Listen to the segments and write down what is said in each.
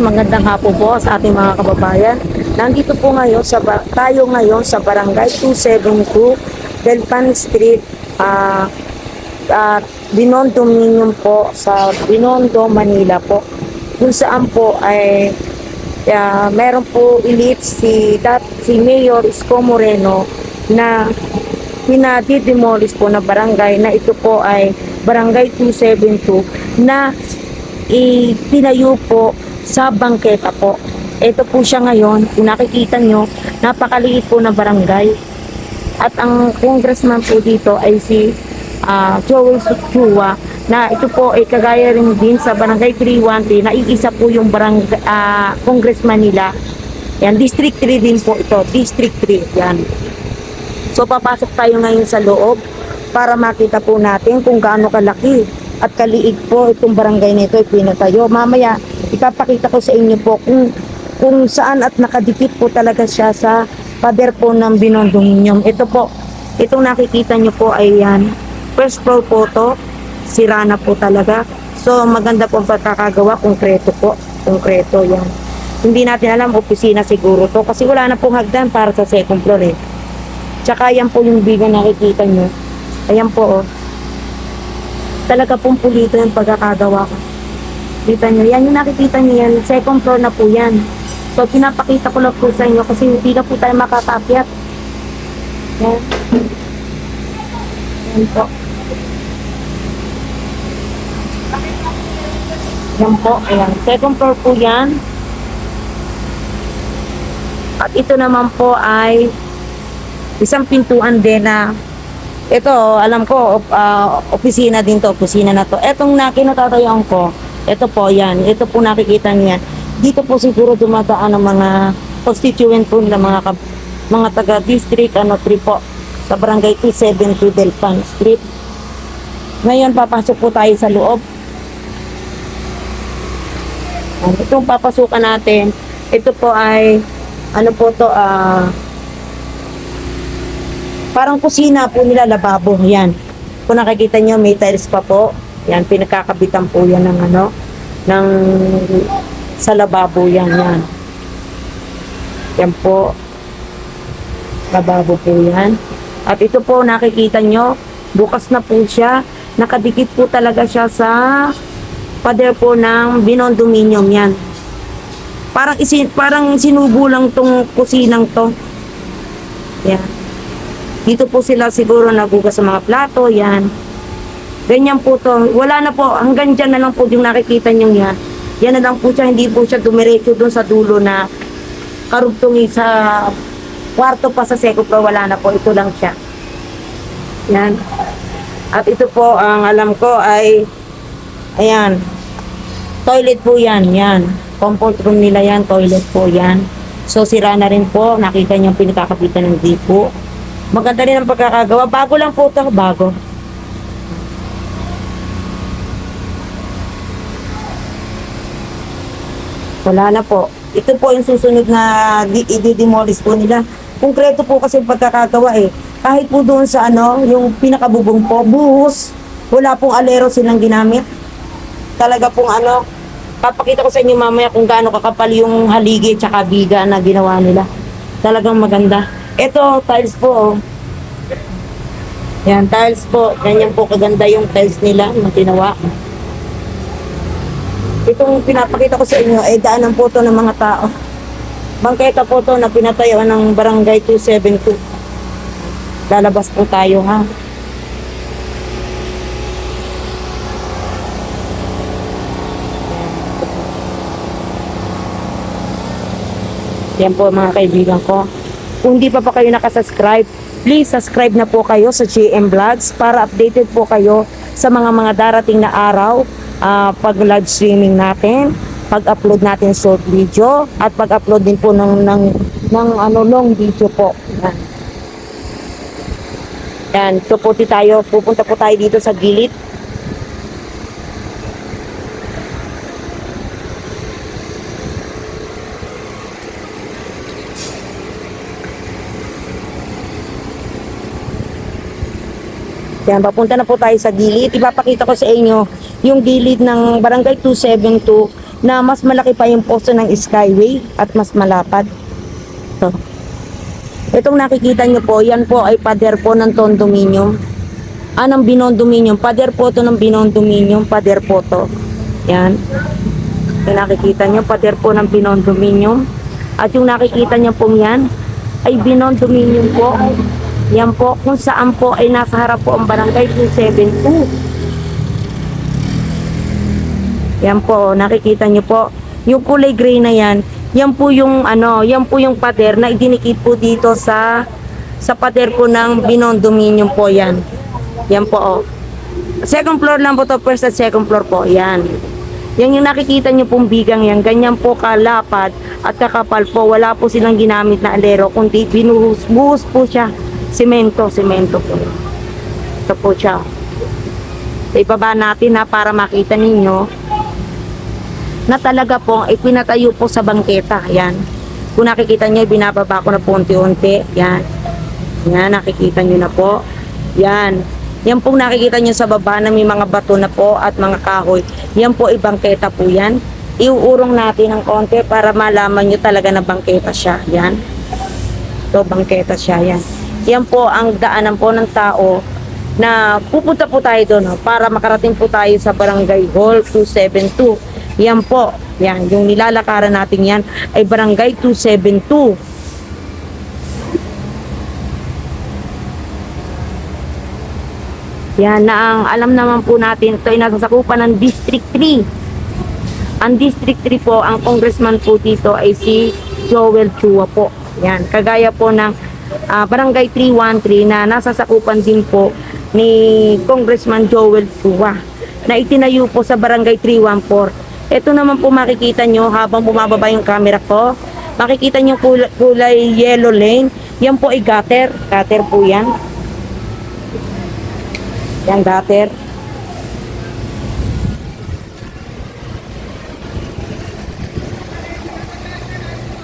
Magandang hapon po sa ating mga kababayan. Nandito po ngayon tayo ngayon sa Barangay 272 Delpan Street, Binondo Dominion po, sa Binondo, Manila po. Kung saan po ay meron po elite si Mayor Isko Moreno na pinadi-demolish po na barangay, na ito po ay Barangay 272 na itinayo po sa bangketa po. Ito po siya ngayon, kung nakikita nyo, napakaliit po na barangay. At ang congressman po dito ay si Joel Suchua, na ito po ay kagaya rin din sa Barangay 313, na iisa po yung congressman nila. Yan, District 3 din po ito, District 3, yan. So papasok tayo ngayon sa loob para makita po natin kung gaano kalaki at kaliig po itong barangay nito ay pinatayo. Mamaya ipapakita ko sa inyo po kung saan at nakadikit po talaga siya sa pader po ng Binondo Dominion. Ito po, itong nakikita nyo po ay yan, first floor po to, sira na po talaga. So maganda po ang pagkakagawa, konkreto po, konkreto yan. Hindi natin alam, opisina siguro to kasi wala na pong hagdan para sa second floor eh. Tsaka yan po yung biga nakikita nyo, ayan po oh. Talaga pong pulito yung pagkakagawa ko. Kita nyo, yan yung nakikita nyo yan, second floor na po yan. So pinapakita ko lang po sa inyo kasi hindi na po tayo makakapyat. Yan. Yan po. Yan po, ayan. Second floor po yan. At ito naman po ay isang pintuan din na ito, alam ko, opisina din to, opisina na to. Etong kinatatayan ko, ito po yan, ito po nakikita niyan. Dito po siguro dumadaan ang mga constituent po nila, mga taga-district, 3 po, sa Barangay 272 Delpan Street. Ngayon, papasok po tayo sa loob. Itong papasukan natin, ito po ay, ano po to, parang kusina po nila, lababo, yan. Kung nakikita nyo, may tiles pa po. Yan, pinagkakabitan po yan ng sa lababo yan, yan. Yan po. Lababo po yan. At ito po, nakikita nyo, bukas na po siya. Nakadikit po talaga siya sa pader po ng Binondo Dominion, yan. Parang sinubo lang tong kusinang to. Yan. Dito po sila siguro nagugas sa mga plato, yan. Ganyan po to. Wala na po, hanggang dyan na lang po yung nakikita nyo yan. Yan na lang po siya, hindi po siya dumiretso dun sa dulo na karugtungi sa kwarto pa sa second floor. Wala na po, ito lang siya. Yan. At ito po, ang alam ko ay, ayan, toilet po yan, yan. Comfort room nila yan, toilet po yan. So sira na rin po, nakita nyo pinakakapitan ng dipo. Maganda rin ang pagkakagawa. Bago lang po ito. Bago. Wala na po. Ito po yung susunod na i-demolish po nila. Konkreto po kasi pagkakagawa eh. Kahit po doon sa yung pinakabubong po, buhos. Wala pong alero silang ginamit. Talaga pong ano, papakita ko sa inyo mamaya kung gaano kakapal yung haligi at biga na ginawa nila. Talagang maganda. Ito, tiles po. Oh. Yan, tiles po. Ganyan po kaganda yung tiles nila na ginawa. Itong pinapakita ko sa inyo ay daanan po to ng mga tao. Bangketa po to na pinatayuan ng Barangay 272. Lalabas po tayo ha. Yan po mga kaibigan ko. Kung hindi pa kayo nakasubscribe, please subscribe na po kayo sa GM Vlogs para updated po kayo sa mga darating na araw, pag live streaming natin, pag-upload natin short video, at pag-upload din po ng long video po. Yan. Yan, pupunta po tayo dito sa gilid. Yan, papunta na po tayo sa gilid. Ipapakita ko sa inyo yung gilid ng Barangay 272 na mas malaki pa yung posto ng Skyway at mas malapad. So, itong nakikita nyo po, yan po ay pader po ng condominium. Ng binondominium. Pader po to ng binondominium. Pader po to. Yan. Yung nakikita nyo, pader po ng binondominium. At yung nakikita nyo po yan, ay binondominium po. Yan po, kung saan po ay nasa harap po ang Barangay 272. Yan po, nakikita nyo po. Yung kulay gray na yan, yan po yung yan po yung pader na idinikit po dito sa pader po ng binondominium po yan. Yan po oh. Second floor lang po to, first at second floor po. Yan. Yan yung nakikita nyo pong bigang yan. Ganyan po kalapad at kakapal po. Wala po silang ginamit na alero, kundi binuhos po siya. Semento po. Ito po siya. So, ibaba natin na para makita ninyo na talaga pong ipinatayo po sa bangketa. Yan. Kung nakikita nyo, binababa ko na po unti-unti. Yan. Yan, nakikita nyo na po. Yan. Yan pong nakikita nyo sa baba na may mga bato na po at mga kahoy. Yan po, ibangketa po yan. Iuurong natin ng konti para malaman nyo talaga na bangketa siya. Yan. Ito, bangketa siya. Yan. Yan po ang daanan po ng tao na pupunta po tayo doon para makarating po tayo sa Barangay Hall 272. Yan po, yan, yung nilalakaran natin yan ay Barangay 272. Yan na ang alam naman po natin, ito ay nasasakupan ng District 3. Ang District 3 po, ang congressman po dito ay si Joel Chua po. Yan, kagaya po ng Barangay 313 na nasasakupan din po ni Congressman Joel Chua na itinayo po sa Barangay 314. Ito naman po makikita nyo habang bumababa yung camera ko. Makikita nyo kulay yellow lane. Yan po ay gutter. Gutter po yan. Yan gutter.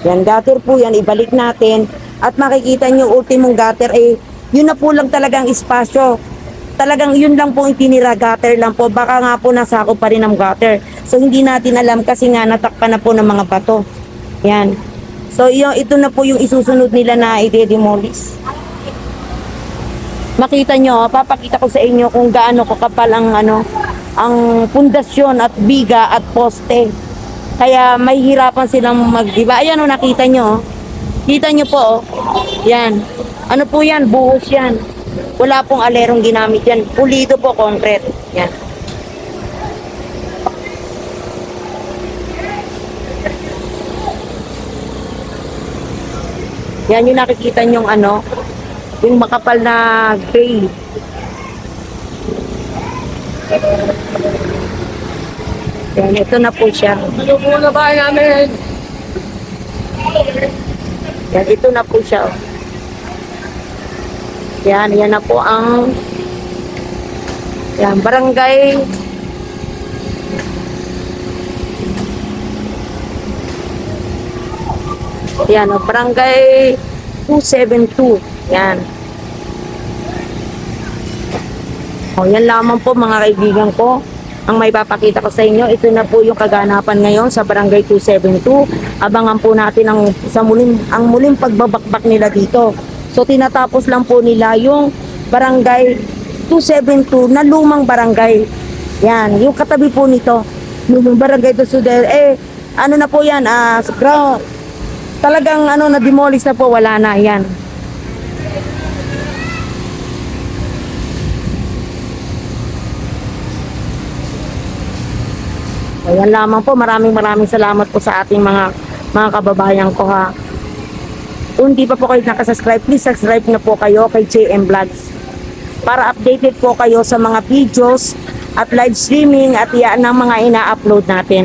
Yan gutter po yan. Ibalik natin. At makikita nyo, ultimong gutter eh, yun na po lang talagang espasyo. Talagang yun lang po itinira, gutter lang po. Baka nga po nasako pa rin ng gutter. So hindi natin alam kasi nga natakpan na po ng mga bato. Yan. So ito na po yung isusunod nila na i-demolish. Makita nyo, papakita ko sa inyo kung gaano kakapal ang pundasyon at biga at poste. Kaya may hirapan silang diba? Ayan o, nakita nyo. Kita nyo po, yan. Ano po yan? Buhos yan. Wala pong alerong ginamit yan. Pulido po, concrete. Yan. Yan yung nakikita nyong yung makapal na gray. Yan, ito na po siya. Ano po na bahay namin? Yan, ito na po siya. Yan, yan na po ang barangay. Yan, barangay 272. Yan. O, yan lamang po mga kaibigan ko. ang may papakita ko sa inyo. Ito na po yung kaganapan ngayon sa Barangay 272. Abangan po natin ang muling pagbabakbak nila dito. So tinatapos lang po nila yung Barangay 272 na lumang barangay. Yan, yung katabi po nito, yung Barangay 272, ano na po yan, talagang na-demolish na po, wala na yan. Ayan lamang po, maraming salamat po sa ating mga kababayan ko ha. Kung di pa po kayo nakasubscribe, please subscribe na po kayo kay JM Vlogs para updated po kayo sa mga videos at live streaming at yan ang mga ina-upload natin.